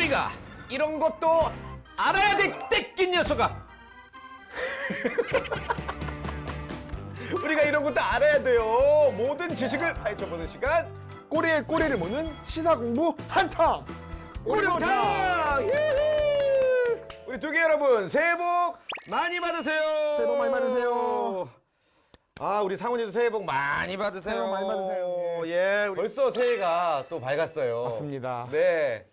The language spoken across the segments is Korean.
우리가 이런 것도 알아야 돼, 떼낀 녀석아. 우리가 이런 것도 알아야 돼요. 모든 지식을 파헤쳐보는 시간, 꼬리에 꼬리를 무는 시사 공부 한탕. 꼬리탕. 우리 두개 여러분, 새해 복 많이 받으세요. 새해 복 많이 받으세요. 아, 우리 상훈이도 새해 복 많이 받으세요. 새해 복 많이 받으세요. 예, 벌써 새해가 또 밝았어요. 맞습니다. 네.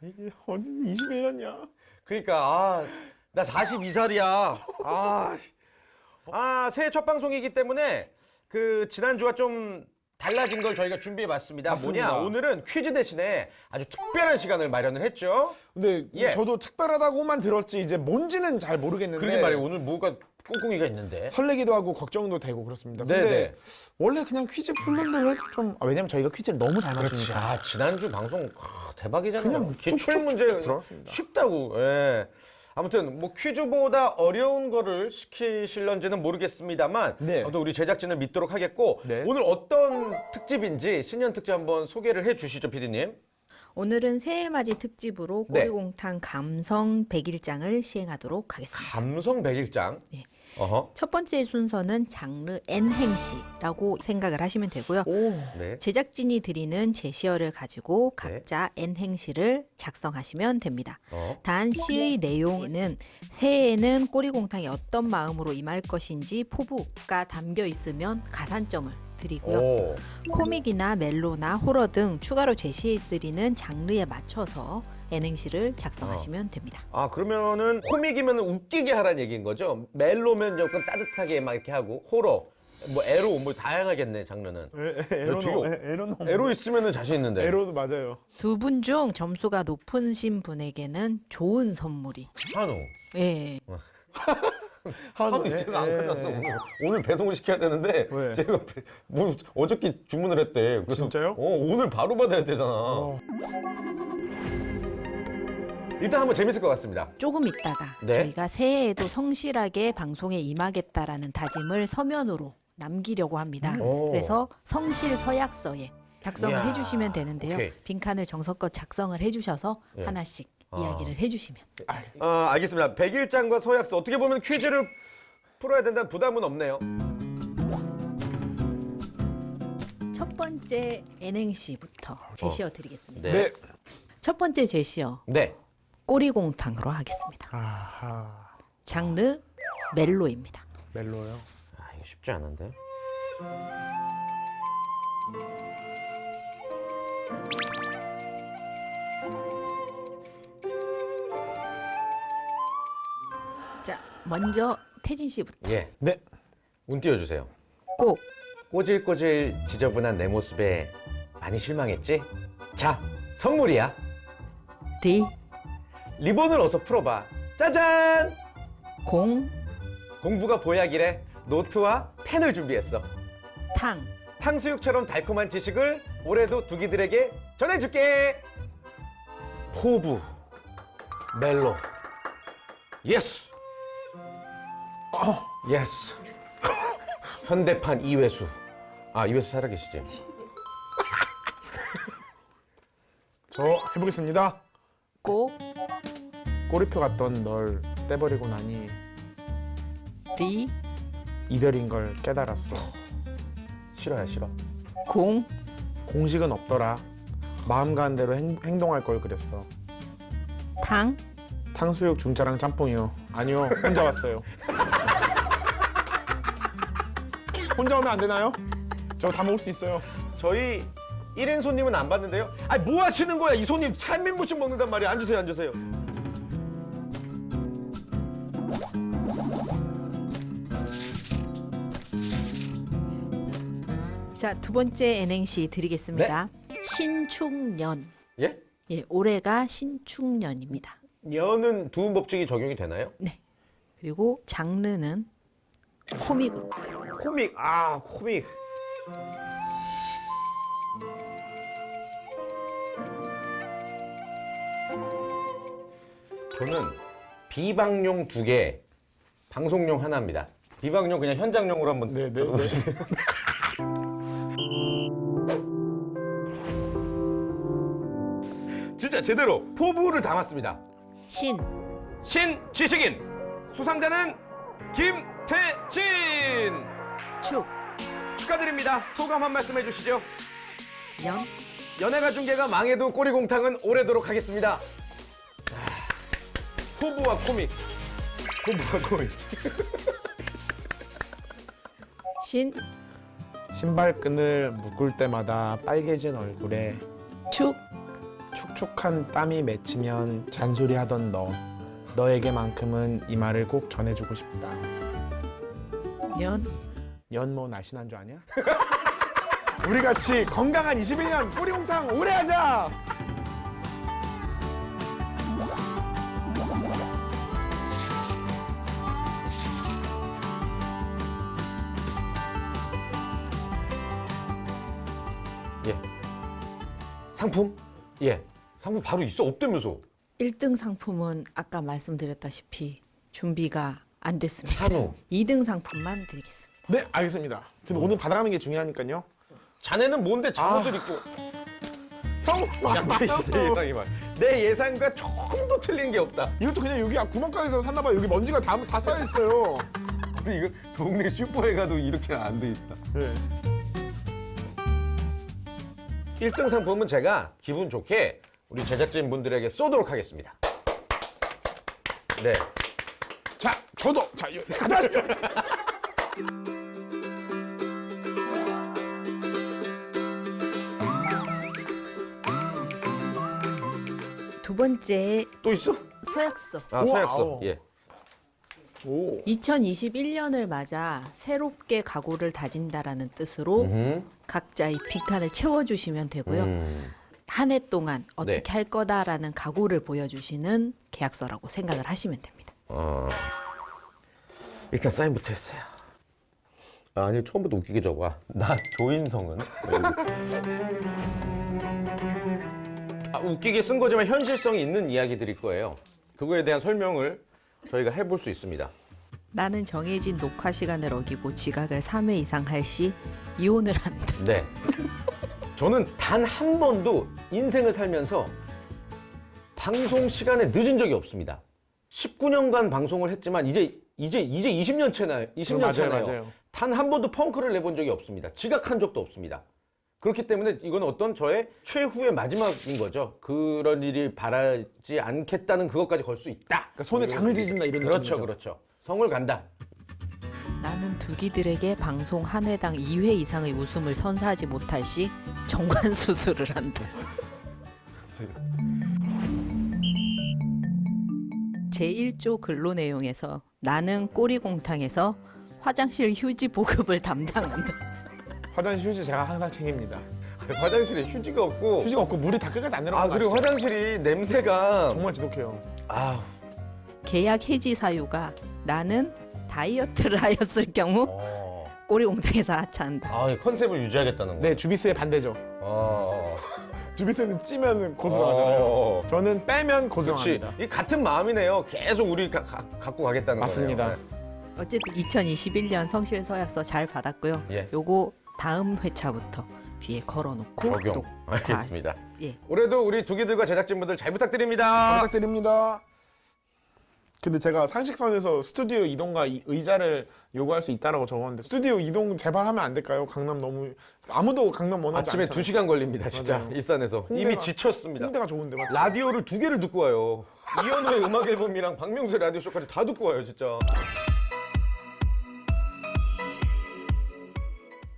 이게 어디 21년이야? 그러니까 나 42살이야. 새해 첫 방송이기 때문에 그 지난주와 좀 달라진 걸 저희가 준비해봤습니다. 맞습니다. 뭐냐? 오늘은 퀴즈 대신에 아주 특별한 시간을 마련을 했죠. 근데 예. 저도 특별하다고만 들었지 이제 뭔지는 잘 모르겠는데. 그러게 말이에요. 오늘 뭐가 꿍꿍이가 있는데. 설레기도 하고 걱정도 되고 그렇습니다. 근데 네네. 원래 그냥 퀴즈 풀는 대로 해도 좀 왜냐면 저희가 퀴즈를 너무 잘 맞추니까. 지난주 방송 대박이잖아요. 그냥 기출 쭉쭉쭉 문제 들어갔습니다. 쉽다고. 예. 아무튼 뭐 퀴즈보다 어려운 거를 시키실런지는 모르겠습니다만 네. 아무튼 우리 제작진을 믿도록 하겠고 네. 오늘 어떤 특집인지 신년 특집 한번 소개를 해주시죠, PD님. 오늘은 새해맞이 특집으로 네. 꼬리공탕 감성 100일장을 시행하도록 하겠습니다. 감성 백일장. 네. 어허. 첫 번째 순서는 장르 N행시라고 생각을 하시면 되고요. 오. 네. 제작진이 드리는 제시어를 가지고 각자 N행시를 작성하시면 됩니다. 단 시의 내용에는 새해에는 꼬리공탕이 어떤 마음으로 임할 것인지 포부가 담겨 있으면 가산점을 드리고요. 오. 코믹이나 멜로나 호러 등 추가로 제시해드리는 장르에 맞춰서 N행시를 작성하시면 됩니다. 그러면은 코믹이면 웃기게 하라는 얘기인 거죠? 멜로면 조금 따뜻하게 막 이렇게 하고 호러, 뭐 에로 뭐 다양하겠네 장르는. 에로 있으면은 자신 있는데. 에로도 맞아요. 두 분 중 점수가 높으신 분에게는 좋은 선물이. 한우. 예. 한우 제가 안 끝났어. 오늘 배송을 시켜야 되는데 왜? 제가 뭐 어저께 주문을 했대. 그래서 진짜요? 오늘 바로 받아야 되잖아. 일단 한번 재밌을 것 같습니다. 조금 있다가 네. 저희가 새해에도 성실하게 방송에 임하겠다라는 다짐을 서면으로 남기려고 합니다. 오. 그래서 성실 서약서에 작성을 이야. 해주시면 되는데요. 오케이. 빈칸을 정성껏 작성을 해주셔서 예. 하나씩 이야기를 해주시면. 알겠습니다. 백일장과 서약서 어떻게 보면 퀴즈를 풀어야 된다는 부담은 없네요. 첫 번째 N행시부터 제시어 드리겠습니다. 네. 첫 번째 제시어 네. 꼬리공탕으로 하겠습니다. 아하. 장르 멜로입니다. 멜로요. 이거 쉽지 않은데. 자, 먼저 태진 씨부터. 예. 네. 운 띄워주세요. 꼬, 꼬질꼬질 지저분한 내 모습에 많이 실망했지? 자, 선물이야. 리, 리본을 어서 풀어봐. 짜잔! 공, 공부가 보약이래. 노트와 펜을 준비했어. 탕, 탕수육처럼 달콤한 지식을 올해도 두기들에게 전해줄게. 포부, 멜로, 예스, 예스. 현대판 이회수. 이회수 살아계시지? 저 해보겠습니다. 꼬, 꼬리표 같던 널 떼버리고 나니 리, 이별인 걸 깨달았어. 싫어요, 싫어. 공, 공식은 없더라. 마음 가는 대로 행동할 걸 그랬어. 탕, 탕수육 중짜랑 짬뽕이요. 아니요, 혼자 왔어요. 혼자 오면 안 되나요? 저 다 먹을 수 있어요. 저희 1인 손님은 안 받는데요. 뭐 하시는 거야? 이 손님 3인분씩 먹는단 말이야. 앉으세요, 앉으세요. 자, 두 번째 N행시 드리겠습니다. 신축년. 예? 예, 올해가 신축년입니다. 년은 두음 법칙이 적용이 되나요? 네. 그리고 장르는 코믹으로. 코믹, 코믹. 저는 비방용 2개, 방송용 하나입니다. 비방용 그냥 현장용으로 한번. 네. 진짜 제대로 포부를 담았습니다. 신, 신지식인. 수상자는 김태진. 축, 축하드립니다. 소감 한 말씀 해주시죠. 연, 연예가 중계가 망해도 꼬리공탕은 오래도록 하겠습니다. 포부와 코믹. 포부와 코믹. 신, 신발끈을 묶을 때마다 빨개진 얼굴에 축, 촉촉한 땀이 맺히면 잔소리하던 너에게만큼은 이 말을 꼭 전해주고 싶다. 연, 연 날씬한 줄 아냐? 우리 같이 건강한 21년 꼬리곰탕 오래 하자. 예. 상품? 예. 상품 바로 있어 없다면서. 1등 상품은 아까 말씀드렸다시피 준비가 안 됐습니다. 한우. 2등 상품만 드리겠습니다. 네, 알겠습니다. 근데 오늘 받아가는 게 중요하니까요. 자네는 뭔데 잠옷을 입고. 형, 야, 내 예상이 말. 내 예상과 조금도 틀린 게 없다. 이것도 그냥 여기 구멍가게에서 샀나봐. 여기 먼지가 다 쌓여 있어요. 근데 이거 동네 슈퍼에 가도 이렇게 안 돼 있다. 네. 1등 상품은 제가 기분 좋게 우리 제작진 분들에게 쏘도록 하겠습니다. 네. 자, 저도 자 가져가십시오. 두 번째 또 있어? 서약서. 아, 우와, 서약서. 아우. 예. 오. 2021년을 맞아 새롭게 각오를 다진다라는 뜻으로 각자의 빅탄을 채워주시면 되고요. 한 해 동안 어떻게 네. 할 거다라는 각오를 보여주시는 계약서라고 생각을 하시면 됩니다. 일단 사인부터 했어요. 아니 처음부터 웃기게 적어. 나 조인성은? 웃기게 쓴 거지만 현실성이 있는 이야기들일 거예요. 그거에 대한 설명을 저희가 해볼 수 있습니다. 나는 정해진 녹화 시간을 어기고 지각을 3회 이상 할 시 이혼을 한다. 네. 저는 단 한 번도 인생을 살면서 방송 시간에 늦은 적이 없습니다. 19년간 방송을 했지만 이제 20년 차나요? 20년 차나요? 맞아요. 단 한 번도 펑크를 내본 적이 없습니다. 지각한 적도 없습니다. 그렇기 때문에 이건 어떤 저의 최후의 마지막인 거죠. 그런 일이 바라지 않겠다는 그것까지 걸 수 있다. 그러니까 손에 장을 지진다 이런 그렇죠, 느낌이죠. 그렇죠. 성을 간다. 나는 두기들에게 방송 한 회당 2회 이상의 웃음을 선사하지 못할 시 정관 수술을 한다. 제1조 근로 내용에서 나는 꼬리공탕에서 화장실 휴지 보급을 담당한다. 화장실 휴지 제가 항상 챙깁니다. 화장실에 휴지가 없고. 휴지가 없고 물이 다 끝까지 안 아, 내려가는 거 그리고 아시죠? 화장실이 냄새가. 정말 지독해요. 아, 계약 해지 사유가 나는 다이어트를 하였을 경우 어. 꼬리공탕에서 하차한다. 아, 이 컨셉을 유지하겠다는 거. 네, 주비스의 반대죠. 어. 주비스는 찌면 고소하잖아요. 저는 빼면 그렇지. 고소합니다. 이 같은 마음이네요. 계속 우리 갖고 가겠다는 맞습니다. 거네요. 어쨌든 2021년 성실 서약서 잘 받았고요. 예. 요거 다음 회차부터 뒤에 걸어놓고 적용. 또 알겠습니다. 예. 올해도 우리 두기들과 제작진분들 잘 부탁드립니다. 부탁드립니다. 근데 제가 상식선에서 스튜디오 이동과 의자를 요구할 수 있다라고 적었는데 스튜디오 이동 제발 하면 안 될까요? 강남 너무 아무도 강남 원하지 아침에 않잖아요. 2시간 걸립니다, 진짜. 맞아요. 일산에서. 홍대가- 이미 지쳤습니다. 홍대가 좋은데 맞죠? 라디오를 2개를 듣고 와요. 이현우의 음악 앨범이랑 박명수의 라디오 쇼까지 다 듣고 와요, 진짜.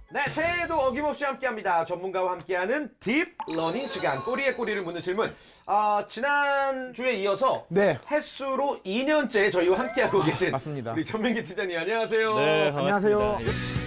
네, 새해에도 어김없이 함께합니다. 전문가와 함께하는 딥 러닝 시간. 꼬리에 꼬리를 묻는 질문. 지난주에 이어서 네. 횟수로 2년째 저희와 함께하고 계신 맞습니다. 우리 전민기 팀장님 안녕하세요. 네, 안녕하세요. 반갑습니다.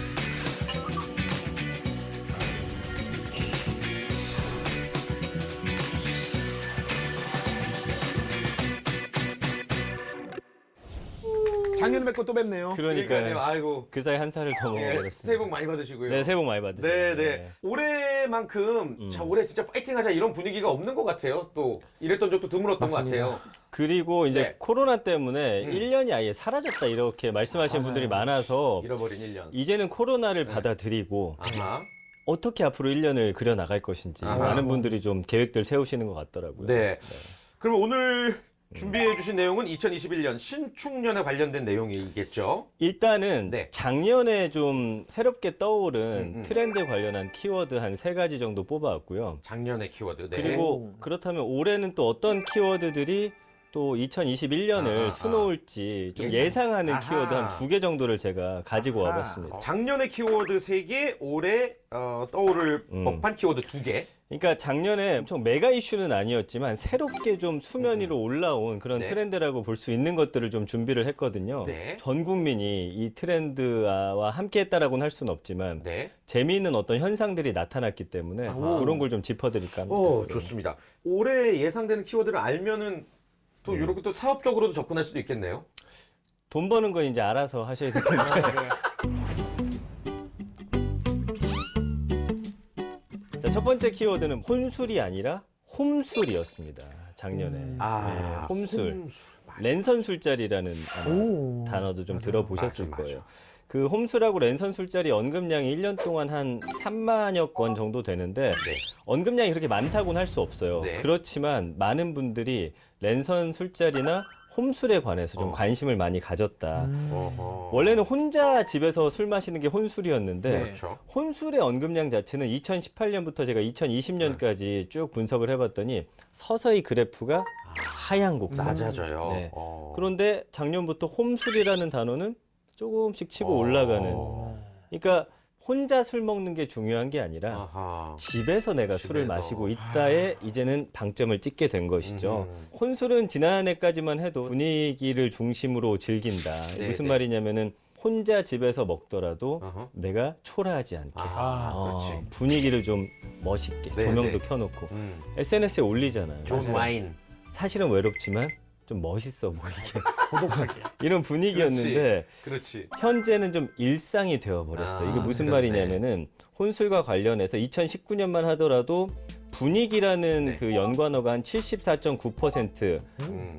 작년에 뵙고 또 뵙네요. 그러니까요. 아이고. 그 사이 한 살을 더 예, 먹어버렸습니다. 새해 복 많이 받으시고요. 네, 새해 복 많이 받으세요. 네, 네. 올해만큼 자, 올해 진짜 파이팅하자 이런 분위기가 없는 것 같아요. 또 이랬던 적도 드물었던 맞습니다. 것 같아요. 그리고 이제 네. 코로나 때문에 1년이 아예 사라졌다 이렇게 말씀하시는 맞아요. 분들이 많아서 잃어버린 1년. 이제는 코로나를 받아들이고 아하. 어떻게 앞으로 1년을 그려 나갈 것인지 아하. 많은 분들이 좀 계획들 세우시는 것 같더라고요. 네. 그럼 오늘 준비해 주신 내용은 2021년 신축년에 관련된 내용이겠죠? 일단은 네. 작년에 좀 새롭게 떠오른 음. 트렌드 관련한 키워드 한 3가지 정도 뽑아왔고요. 작년의 키워드. 네. 그리고 그렇다면 올해는 또 어떤 키워드들이 또 2021년을 수놓을지 좀 예상. 예상하는 아하. 키워드 한 2개 정도를 제가 가지고 와봤습니다. 작년의 키워드 3개, 올해 떠오를 법한 키워드 2개. 그러니까 작년에 엄청 메가 이슈는 아니었지만 새롭게 좀 수면 위로 올라온 그런 네. 트렌드라고 볼 수 있는 것들을 좀 준비를 했거든요. 네. 전 국민이 이 트렌드와 함께 했다라고는 할 수는 없지만 네. 재미있는 어떤 현상들이 나타났기 때문에 그런 걸 좀 짚어드릴까 합니다. 좋습니다. 올해 예상되는 키워드를 알면은 또 이렇게 또 사업적으로도 접근할 수도 있겠네요. 돈 버는 건 이제 알아서 하셔야 되는데 자, 첫 번째 키워드는 혼술이 아니라 홈술이었습니다. 작년에. 네, 홈술. 랜선 술자리라는 아마 단어도 좀 들어보셨을 맞아. 거예요. 그 홈술하고 랜선 술자리 언급량이 1년 동안 한 3만여 건 정도 되는데 네. 언급량이 그렇게 많다고는 할 수 없어요. 네. 그렇지만 많은 분들이 랜선 술자리나 홈술에 관해서 좀 관심을 많이 가졌다. 어허. 원래는 혼자 집에서 술 마시는 게 혼술이었는데 그렇죠. 혼술의 언급량 자체는 2018년부터 제가 2020년까지 쭉 분석을 해봤더니 서서히 그래프가 하향 곡선. 낮아져요. 네. 그런데 작년부터 홈술이라는 단어는 조금씩 치고 올라가는. 그러니까 혼자 술 먹는 게 중요한 게 아니라 아하. 집에서 내가 술을 집에서. 마시고 있다에 이제는 방점을 찍게 된 것이죠. 혼술은 지난해까지만 해도 분위기를 중심으로 즐긴다. 네, 무슨 네. 말이냐면은 혼자 집에서 먹더라도 어허. 내가 초라하지 않게 그렇지. 분위기를 좀 멋있게 네, 조명도 네. 켜놓고 SNS에 올리잖아요. 좋은 그러니까 와인. 사실은 외롭지만 좀 멋있어 보이게 이런 분위기였는데 그렇지. 현재는 좀 일상이 되어버렸어요. 이게 무슨 그렇네. 말이냐면은 혼술과 관련해서 2019년만 하더라도 분위기라는 네. 그 연관어가 한 74.9%,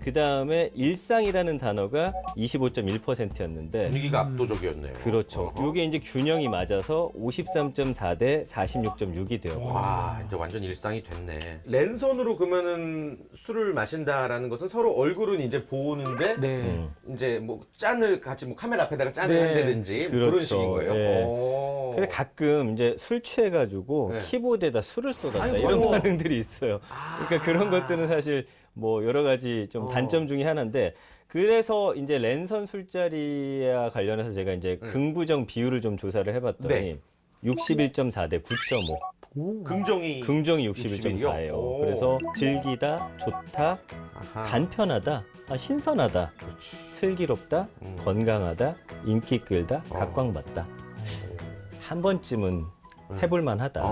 그 다음에 일상이라는 단어가 25.1%였는데 분위기가 압도적이었네요. 그렇죠. 어허. 이게 이제 균형이 맞아서 53.4 대 46.6이 되어버렸어요. 와, 이제 완전 일상이 됐네. 랜선으로 그러면은 술을 마신다라는 것은 서로 얼굴은 이제 보는데 네. 이제 뭐 짠을 같이 뭐 카메라 앞에다가 짠을 네. 한다든지 뭐 그런 그렇죠. 식인 거예요. 네. 오. 근데 가끔 이제 술 취해가지고 네. 키보드에다 술을 쏟았다 아이고, 이런 아이고. 반응들이 있어요. 그러니까 그런 것들은 사실 뭐 여러 가지 좀 단점 중에 하나인데 그래서 이제 랜선 술자리와 관련해서 제가 이제 긍부정 비율을 좀 조사를 해봤더니 네. 61.4 대 9.5. 긍정이 긍정이 61 이요? 61.4예요. 오. 그래서 즐기다, 좋다, 아하. 간편하다, 신선하다, 그렇지. 슬기롭다, 건강하다, 인기 끌다, 각광받다. 한 번쯤은 해볼 만하다.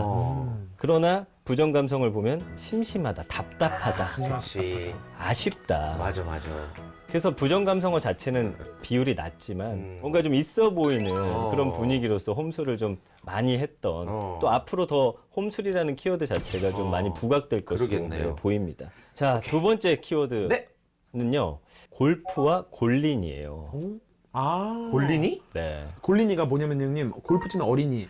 그러나 부정 감성을 보면 심심하다, 답답하다, 그렇지. 아쉽다. 맞아, 맞아. 그래서 부정 감성어 자체는 비율이 낮지만 뭔가 좀 있어 보이는 그런 분위기로서 홈술을 좀 많이 했던 또 앞으로 더 홈술이라는 키워드 자체가 좀 많이 부각될 것으로 그러겠네요. 보입니다. 자, 두 번째 키워드는요. 네. 골프와 골린이에요. 골린이? 네. 골린이가 뭐냐면 형님 골프 치는 어린이,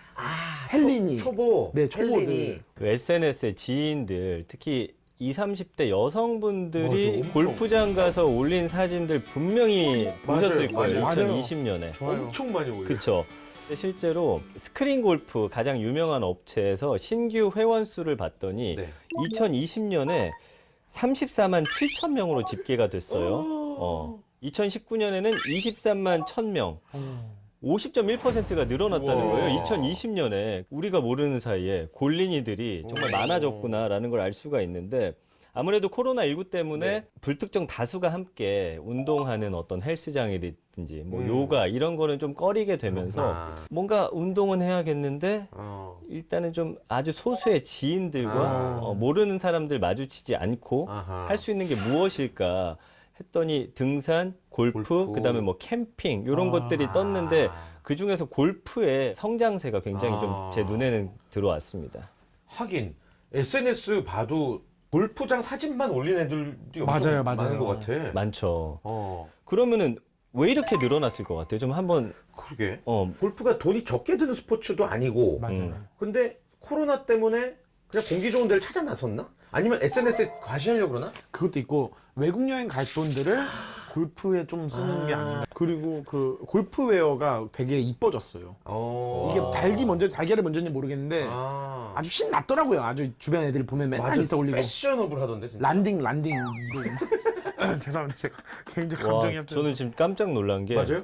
헬린이, 초보. 네, 초보들. 헬린이. 그 SNS의 지인들, 특히 20, 30대 여성분들이 맞아, 엄청. 골프장 가서 올린 사진들 분명히 보셨을 거예요. 맞아요. 2020년에. 좋아요. 엄청 많이 올려. 그렇죠. 실제로 스크린 골프 가장 유명한 업체에서 신규 회원 수를 봤더니 네. 2020년에 34만 7천 명으로 집계가 됐어요. 2019년에는 23만 1,000명. 50.1%가 늘어났다는 우와. 거예요. 2020년에 우리가 모르는 사이에 골린이들이 정말 많아졌구나라는 걸 알 수가 있는데 아무래도 코로나19 때문에 네. 불특정 다수가 함께 운동하는 어떤 헬스장이든지 뭐 요가 이런 거는 좀 꺼리게 되면서 뭔가 운동은 해야겠는데 일단은 좀 아주 소수의 지인들과 모르는 사람들 마주치지 않고 할 수 있는 게 무엇일까 했더니 등산, 골프, 그다음에 뭐 캠핑 이런 것들이 떴는데 그 중에서 골프의 성장세가 굉장히 좀 제 눈에는 들어왔습니다. 하긴 SNS 봐도 골프장 사진만 올린 애들이 맞아요, 엄청 맞아요. 많은 것 같아. 많죠. 어, 그러면 왜 이렇게 늘어났을 것 같아요? 좀 한번 그러게. 어, 골프가 돈이 적게 드는 스포츠도 아니고, 맞아요. 근데 코로나 때문에 그냥 공기 좋은 데를 찾아 나섰나? 아니면 SNS에 과시하려고 그러나? 그것도 있고 외국 여행 갈 돈들을 골프에 좀 쓰는 게 아닌가. 그리고 그 골프웨어가 되게 이뻐졌어요. 이게 달걀이 먼저인지 모르겠는데 아주 신났더라고요. 아주 주변 애들 보면 맨날 인스타 올리고 패셔너블 하던데 진짜. 란딩 이러고. 죄송합니다. 제가 개인적 와, 감정이 앞서. 저는 지금 깜짝 놀란 게 맞아요?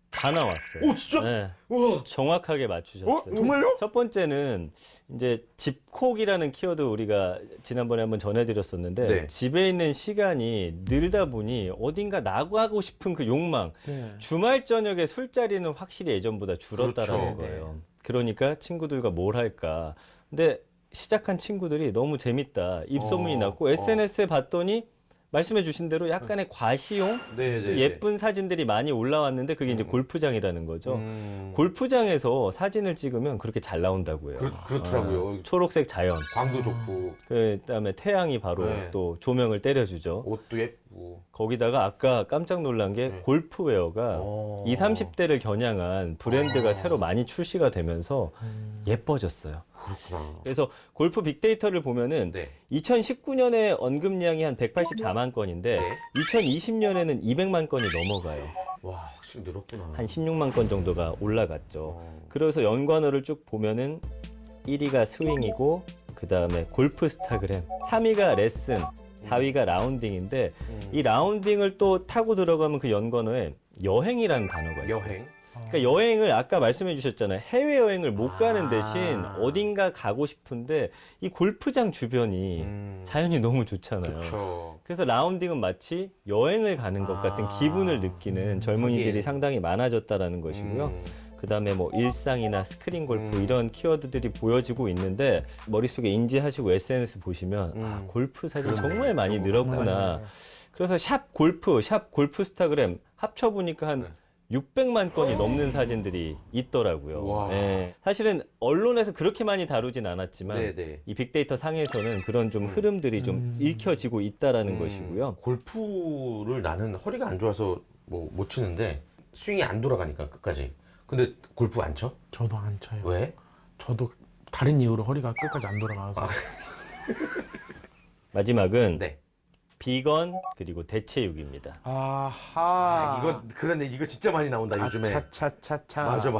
다 나왔어요. 오 진짜? 네, 우와. 정확하게 맞추셨어요. 정말요? 첫 번째는 이제 집콕이라는 키워드 우리가 지난번에 한번 전해드렸었는데 네. 집에 있는 시간이 늘다 보니 어딘가 나가고 싶은 그 욕망, 네. 주말 저녁에 술자리는 확실히 예전보다 줄었다라는 그렇죠. 거예요. 그러니까 친구들과 뭘 할까. 근데 시작한 친구들이 너무 재밌다. 입소문이 났고 SNS에 봤더니 말씀해 주신 대로 약간의 과시용 네, 또 예쁜 사진들이 많이 올라왔는데 그게 이제 골프장이라는 거죠. 골프장에서 사진을 찍으면 그렇게 잘 나온다고 해요. 그렇더라고요. 초록색 자연. 광도 좋고 그다음에 태양이 바로 네. 또 조명을 때려주죠. 옷도 예쁘고. 거기다가 아까 깜짝 놀란 게 네. 골프웨어가 20, 30대를 겨냥한 브랜드가 새로 많이 출시가 되면서 예뻐졌어요. 그렇구나. 그래서 골프 빅데이터를 보면은 네. 2019년에 언급량이 한 184만 건인데 네. 2020년에는 200만 건이 넘어가요. 와 확실히 늘었구나. 한 16만 건 정도가 올라갔죠. 그래서 연관어를 쭉 보면은 1위가 스윙이고 그 다음에 골프 스타그램, 3위가 레슨, 4위가 라운딩인데 이 라운딩을 또 타고 들어가면 그 연관어에 여행이라는 단어가 있어요. 여행. 그러니까 여행을 아까 말씀해 주셨잖아요. 해외 여행을 못 가는 대신 어딘가 가고 싶은데 이 골프장 주변이 자연이 너무 좋잖아요. 그렇죠. 그래서 라운딩은 마치 여행을 가는 것 같은 기분을 느끼는 젊은이들이 하긴. 상당히 많아졌다라는 것이고요. 그다음에 뭐 일상이나 스크린 골프 이런 키워드들이 보여지고 있는데 머릿속에 인지하시고 SNS 보시면 아, 골프 사진 정말 많이 늘었구나. 그래서 샵 골프 스타그램 합쳐 보니까 한 600만 건이 넘는 사진들이 있더라고요. 와. 예. 사실은 언론에서 그렇게 많이 다루진 않았지만 네네. 이 빅데이터 상에서는 그런 좀 흐름들이 좀 읽혀지고 있다라는 것이고요. 골프를 나는 허리가 안 좋아서 뭐 못 치는데 스윙이 안 돌아가니까 끝까지. 근데 골프 안 쳐? 저도 안 쳐요. 왜? 저도 다른 이유로 허리가 끝까지 안 돌아가서. 마지막은 네. 비건 그리고 대체육입니다. 아하. 이거 그러네. 이거 진짜 많이 나온다 요즘에. 차차차차. 맞아.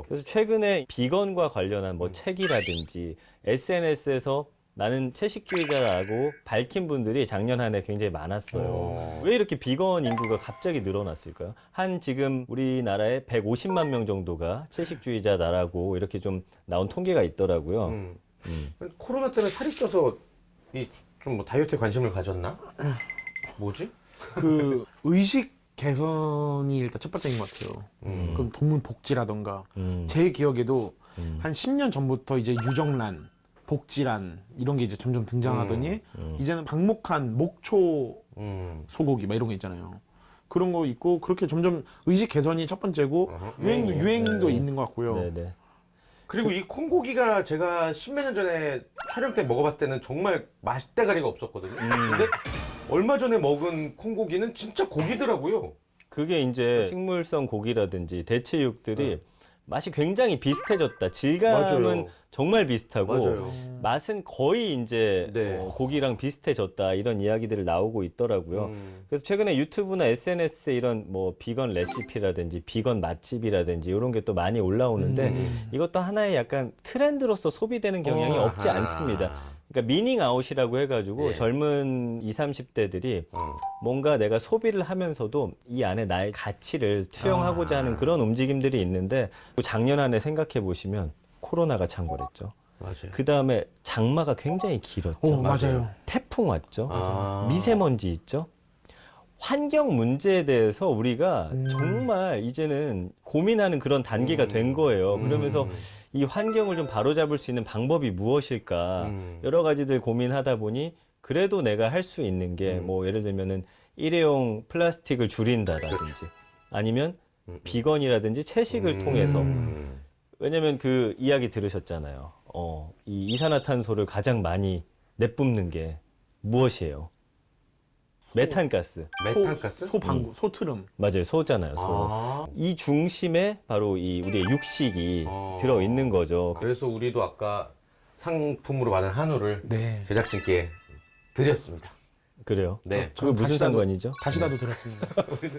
그래서 최근에 비건과 관련한 뭐 책이라든지 SNS에서 나는 채식주의자라고 밝힌 분들이 작년 한 해 굉장히 많았어요. 왜 이렇게 비건 인구가 갑자기 늘어났을까요? 한 지금 우리나라에 150만 명 정도가 채식주의자다라고 이렇게 좀 나온 통계가 있더라고요. 코로나 때문에 살이 쪄서 이 좀 뭐 다이어트에 관심을 가졌나? 뭐지? 그 의식 개선이 일단 첫 번째인 것 같아요. 그럼 동물 복지라던가 제 기억에도 한 10년 전부터 이제 유정란, 복지란 이런 게 이제 점점 등장하더니 이제는 박목한 목초 소고기 막 이런 거 있잖아요. 그런 거 있고 그렇게 점점 의식 개선이 첫 번째고 유행도 있는 것 같고요. 네네. 그리고 이 콩고기가 제가 십몇 년 전에 촬영 때 먹어봤을 때는 정말 맛대가리가 없었거든요. 근데 얼마 전에 먹은 콩고기는 진짜 고기더라고요. 그게 이제 식물성 고기라든지 대체육들이 맛이 굉장히 비슷해졌다. 질감은 맞아요. 정말 비슷하고 맞아요. 맛은 거의 이제 네. 고기랑 비슷해졌다. 이런 이야기들이 나오고 있더라고요. 그래서 최근에 유튜브나 SNS에 이런 뭐 비건 레시피라든지 비건 맛집이라든지 이런 게 또 많이 올라오는데 이것도 하나의 약간 트렌드로서 소비되는 경향이 없지 않습니다. 그러니까 미닝 아웃이라고 해가지고 예. 젊은 20, 30대들이 뭔가 내가 소비를 하면서도 이 안에 나의 가치를 투영하고자 하는 그런 움직임들이 있는데 작년 한 해 생각해 보시면 코로나가 창궐했죠. 맞아요. 그 다음에 장마가 굉장히 길었죠. 오, 맞아요. 태풍 왔죠. 아. 미세먼지 있죠. 환경 문제에 대해서 우리가 정말 이제는 고민하는 그런 단계가 된 거예요. 그러면서 이 환경을 좀 바로잡을 수 있는 방법이 무엇일까 여러 가지들 고민하다 보니 그래도 내가 할 수 있는 게 뭐 예를 들면은 일회용 플라스틱을 줄인다라든지 아니면 비건이라든지 채식을 통해서 왜냐면 그 이야기 들으셨잖아요. 이 이산화탄소를 가장 많이 내뿜는 게 무엇이에요? 메탄가스. 메탄가스? 소방구, 소트름. 맞아요. 소잖아요. 소. 아. 이 중심에 바로 이 우리의 육식이 어. 들어 있는 거죠. 그래서 우리도 아까 상품으로 받은 한우를 네. 제작진께 드렸습니다. 그래요? 네. 그거 무슨 상관이죠? 다시다도 드렸습니다.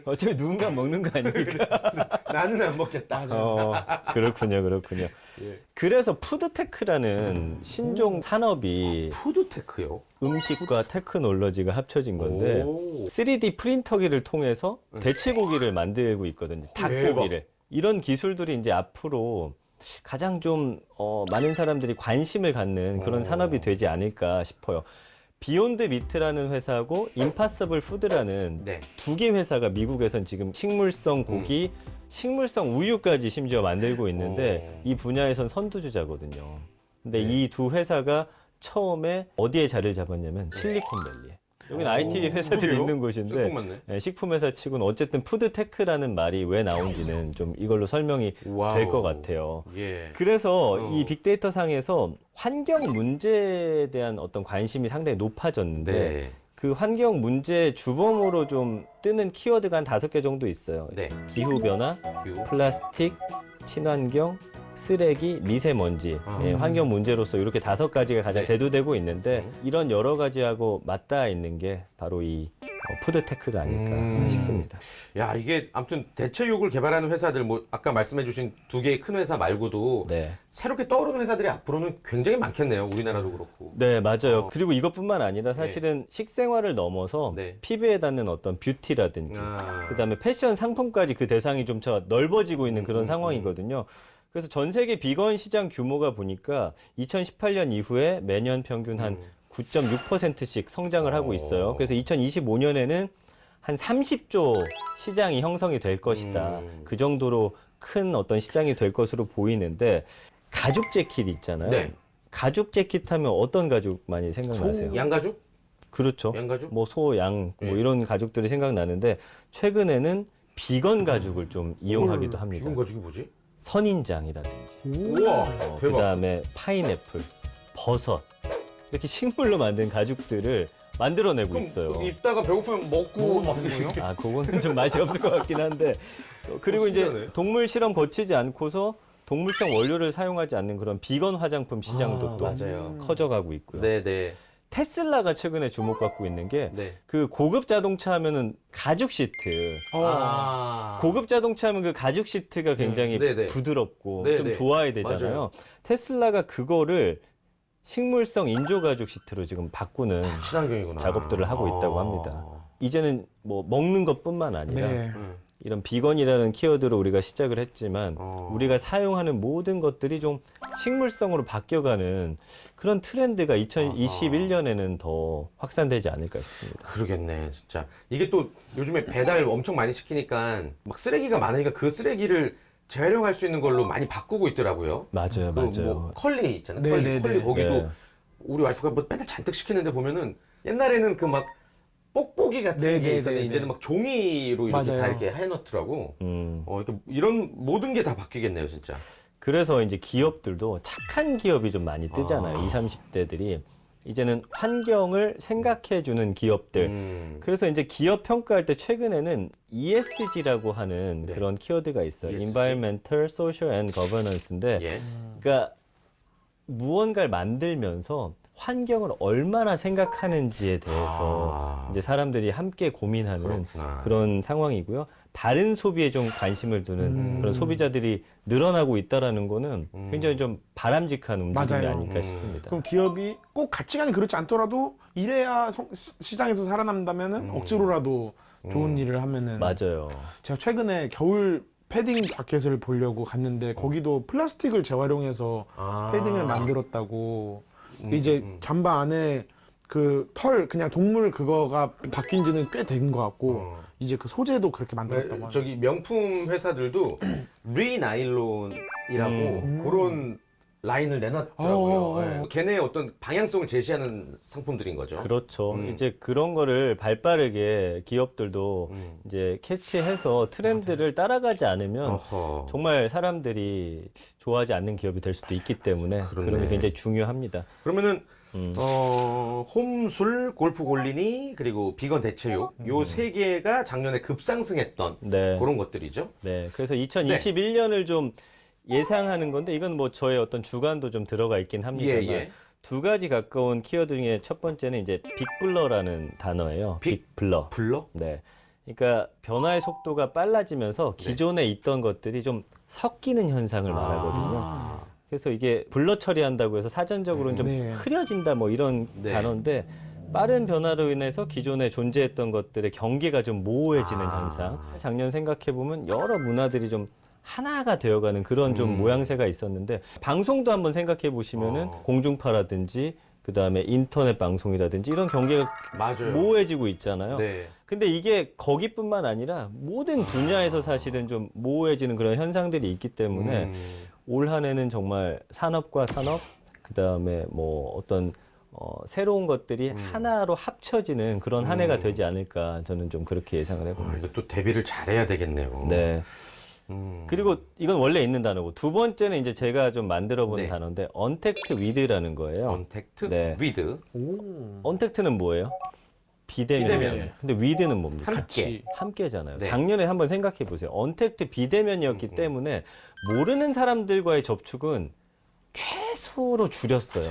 어차피 누군가 먹는 거 아닙니까? 나는 안 먹겠다. 그렇군요, 그렇군요. 예. 그래서 푸드테크라는 신종 산업이 푸드테크요? 음식과 테크놀로지가 합쳐진 건데 오. 3D 프린터기를 통해서 대체고기를 만들고 있거든요. 닭고기를. 이런 기술들이 이제 앞으로 가장 좀 많은 사람들이 관심을 갖는 그런 산업이 되지 않을까 싶어요. 비욘드 미트라는 회사하고 임파서블 푸드라는 네. 두 개 회사가 미국에선 지금 식물성 고기, 식물성 우유까지 심지어 만들고 있는데 이 분야에선 선두주자거든요. 근데 이 두 회사가 처음에 어디에 자리를 잡았냐면 실리콘밸리에. 여기는 IT 회사들이 그러게요? 있는 곳인데 조금만네. 예, 식품회사 치고는 어쨌든 푸드테크라는 말이 왜 나온지는 좀 이걸로 설명이 와우. 될 것 같아요. 예. 그래서 이 빅데이터 상에서 환경 문제에 대한 어떤 관심이 상당히 높아졌는데 네. 그 환경 문제 주범으로 좀 뜨는 키워드가 한 5개 정도 있어요. 네. 기후변화, 유. 플라스틱, 친환경, 쓰레기, 미세먼지, 예, 환경 문제로서 이렇게 5가지가 가장 네. 대두되고 있는데 이런 여러 가지하고 맞닿아 있는 게 바로 이 푸드테크가 아닐까 싶습니다. 야, 이게 아무튼 대체육을 개발하는 회사들, 뭐 아까 말씀해주신 두 개의 큰 회사 말고도 네. 새롭게 떠오르는 회사들이 앞으로는 굉장히 많겠네요. 우리나라도 그렇고. 네, 맞아요. 그리고 이것뿐만 아니라 사실은 식생활을 넘어서 네. 피부에 닿는 어떤 뷰티라든지 아. 그다음에 패션 상품까지 그 대상이 좀 넓어지고 있는 그런 상황이거든요. 그래서 전 세계 비건 시장 규모가 보니까 2018년 이후에 매년 평균 한 9.6%씩 성장을 하고 있어요. 그래서 2025년에는 한 30조 시장이 형성이 될 것이다. 그 정도로 큰 어떤 시장이 될 것으로 보이는데 가죽 재킷 있잖아요. 네. 가죽 재킷 하면 어떤 가죽 많이 생각나세요? 양가죽? 그렇죠. 양가죽? 뭐 소, 양, 뭐 예. 이런 가죽들이 생각나는데 최근에는 비건 가죽을 좀 이용하기도 합니다. 비건 가죽이 뭐지? 선인장이라든지 우와, 대박. 그다음에 파인애플, 버섯 이렇게 식물로 만든 가죽들을 만들어내고 있어요. 입다가 배고프면 먹고 막 이렇게. 아, 그거는 좀 맛이 없을 것 같긴 한데 그리고 이제 신기하네. 동물 실험 거치지 않고서 동물성 원료를 사용하지 않는 그런 비건 화장품 시장도 또 맞아요. 커져가고 있고요. 네네. 테슬라가 최근에 주목받고 있는 게 네. 그 고급 자동차 하면은 가죽 시트. 고급 자동차 하면 그 가죽 시트가 굉장히 네네. 부드럽고 네네. 좀 좋아야 되잖아요. 맞아요. 테슬라가 그거를 식물성 인조 가죽 시트로 지금 바꾸는 친환경이구나. 작업들을 하고 있다고 합니다. 이제는 뭐 먹는 것뿐만 아니라 네. 이런 비건이라는 키워드로 우리가 시작을 했지만 어. 우리가 사용하는 모든 것들이 좀 식물성으로 바뀌어가는 그런 트렌드가 2021년에는 더 확산되지 않을까 싶습니다. 그러겠네, 진짜. 이게 또 요즘에 배달 엄청 많이 시키니까 막 쓰레기가 많으니까 그 쓰레기를 재활용할 수 있는 걸로 많이 바꾸고 있더라고요. 맞아요, 그 맞아요. 뭐 컬리 있잖아요. 네, 컬리, 네, 컬리 네. 거기도 네. 우리 와이프가 뭐 맨날 잔뜩 시키는데 보면은 옛날에는 그 막 뽁뽁이 같은 네, 게 네, 있었는데 네, 이제는 네. 막 종이로 이렇게 맞아요. 다 이렇게 해놓더라고. 이렇게 이런 모든 게 다 바뀌겠네요, 진짜. 그래서 이제 기업들도 착한 기업이 좀 많이 뜨잖아요. 20, 30대들이. 이제는 환경을 생각해주는 기업들. 그래서 이제 기업 평가할 때 최근에는 ESG라고 하는 네. 그런 키워드가 있어요. ESG. Environmental, Social and Governance인데 예. 그러니까 무언가를 만들면서 환경을 얼마나 생각하는지에 대해서 이제 사람들이 함께 고민하는 그렇구나. 그런 상황이고요. 바른 소비에 좀 관심을 두는 그런 소비자들이 늘어나고 있다라는 거는 굉장히 좀 바람직한 움직임이 맞아요. 아닐까 싶습니다. 그럼 기업이 꼭 가치관이 그렇지 않더라도 이래야 시장에서 살아남다면은 억지로라도 좋은 일을 하면은 맞아요. 제가 최근에 겨울 패딩 자켓을 보려고 갔는데 거기도 플라스틱을 재활용해서 패딩을 만들었다고 이제 잠바 안에 그 털 그냥 동물 그거가 바뀐 지는 꽤 된 것 같고 이제 그 소재도 그렇게 만들었다고 하네요. 저기 명품 회사들도 리나일론이라고 그런 라인을 내놨더라고요. 예. 걔네의 어떤 방향성을 제시하는 상품들인 거죠. 그렇죠. 이제 그런 거를 발빠르게 기업들도 이제 캐치해서 트렌드를 따라가지 않으면 어허. 정말 사람들이 좋아하지 않는 기업이 될 수도 있기 때문에 그렇네. 그런 게 굉장히 중요합니다. 그러면은 홈술, 골프 골린이 그리고 비건 대체육 요 세 개가 작년에 급상승했던 네. 그런 것들이죠. 네. 그래서 2021년을 좀 예상하는 건데 이건 뭐 저의 어떤 주관도 좀 들어가 있긴 합니다만 예. 두 가지 가까운 키워드 중에 첫 번째는 이제 빅블러라는 단어예요. 빅블러. 불러? 네. 그러니까 변화의 속도가 빨라지면서 기존에 있던 것들이 좀 섞이는 현상을 말하거든요. 그래서 이게 블러 처리한다고 해서 사전적으로는 좀 네. 흐려진다 뭐 이런 네. 단어인데 빠른 변화로 인해서 기존에 존재했던 것들의 경계가 좀 모호해지는 현상. 작년 생각해 보면 여러 문화들이 좀 하나가 되어가는 그런 좀 모양새가 있었는데 방송도 한번 생각해 보시면은 공중파라든지 그 다음에 인터넷 방송이라든지 이런 경계가 맞아요. 모호해지고 있잖아요. 네. 근데 이게 거기뿐만 아니라 모든 분야에서 사실은 좀 모호해지는 그런 현상들이 있기 때문에 올 한 해는 정말 산업과 산업, 그 다음에 뭐 어떤 새로운 것들이 하나로 합쳐지는 그런 한 해가 되지 않을까 저는 좀 그렇게 예상을 해봅니다. 이거 또 대비를 잘해야 되겠네요. 네. 그리고 이건 원래 있는 단어고 두 번째는 이제 제가 좀 만들어 본 네. 단어인데 언택트 위드라는 거예요. 언택트 네. 위드 언택트는 뭐예요? 비대면. 비대면. 근데 위드는 뭡니까? 함께. 함께잖아요. 네. 작년에 한번 생각해 보세요. 언택트 비대면이었기 때문에 모르는 사람들과의 접촉은 최소로 줄였어요.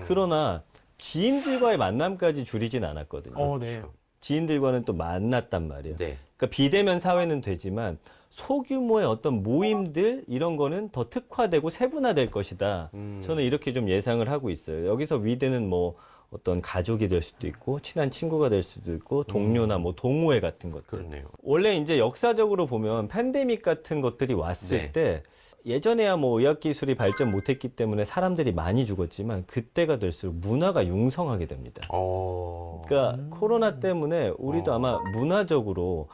그러나 지인들과의 만남까지 줄이진 않았거든요. 네. 지인들과는 또 만났단 말이에요. 네. 그러니까 비대면 사회는 되지만 소규모의 어떤 모임들 이런 거는 더 특화되고 세분화될 것이다. 저는 이렇게 좀 예상을 하고 있어요. 여기서 위드는 뭐 어떤 가족이 될 수도 있고 친한 친구가 될 수도 있고 동료나 뭐 동호회 같은 것들. 그렇네요. 원래 이제 역사적으로 보면 팬데믹 같은 것들이 왔을 네. 때 예전에야 뭐 의학기술이 발전 못했기 때문에 사람들이 많이 죽었지만 그때가 될수록 문화가 융성하게 됩니다. 그러니까 코로나 때문에 우리도 아마 문화적으로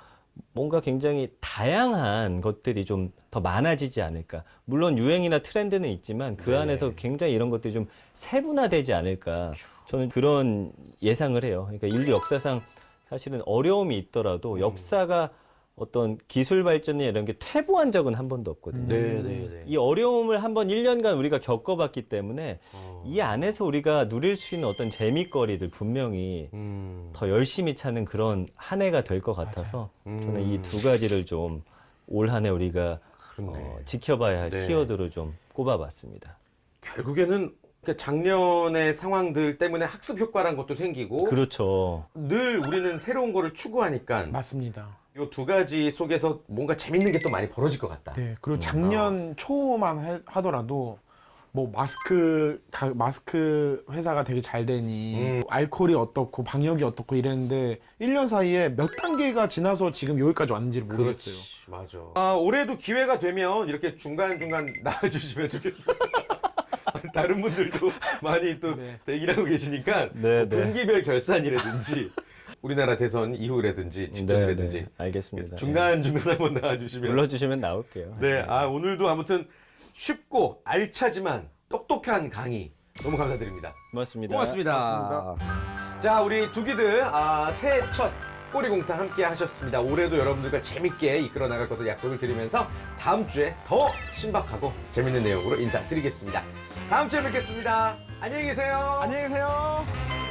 뭔가 굉장히 다양한 것들이 좀 더 많아지지 않을까. 물론 유행이나 트렌드는 있지만 그 안에서 굉장히 이런 것들이 좀 세분화되지 않을까. 저는 그런 예상을 해요. 그러니까 인류 역사상 사실은 어려움이 있더라도 역사가 어떤 기술 발전이나 이런 게 퇴보한 적은 한 번도 없거든요. 네. 이 어려움을 한번 1년간 우리가 겪어봤기 때문에 이 안에서 우리가 누릴 수 있는 어떤 재미거리들 분명히 더 열심히 찾는 그런 한 해가 될 것 같아서 저는 이 두 가지를 좀 올 한 해 우리가 지켜봐야 할 네. 키워드로 좀 꼽아봤습니다. 결국에는 그러니까 작년의 상황들 때문에 학습 효과란 것도 생기고 그렇죠. 늘 우리는 새로운 거를 추구하니까 맞습니다. 이 두 가지 속에서 뭔가 재밌는 게 또 많이 벌어질 것 같다. 네. 그리고 작년 초만 하더라도 뭐 마스크 회사가 되게 잘 되니 알코올이 어떻고 방역이 어떻고 이랬는데 1년 사이에 몇 단계가 지나서 지금 여기까지 왔는지를 모르겠어요. 맞아. 올해도 기회가 되면 이렇게 중간중간 나와주시면 좋겠어요. 다른 분들도 많이 또 네. 대기를 하고 계시니까 네, 뭐 분기별 결산이라든지 우리나라 대선 이후라든지 직전이라든지 네, 알겠습니다. 중간중간 한번 나와주시면 불러주시면 나올게요. 네, 오늘도 아무튼 쉽고 알차지만 똑똑한 강의 너무 감사드립니다. 고맙습니다. 고맙습니다. 자, 우리 두기들 새해 첫 꼬리공탕 함께 하셨습니다. 올해도 여러분들과 재밌게 이끌어 나갈 것을 약속을 드리면서 다음 주에 더 신박하고 재밌는 내용으로 인사드리겠습니다. 다음 주에 뵙겠습니다. 안녕히 계세요. 안녕히 계세요.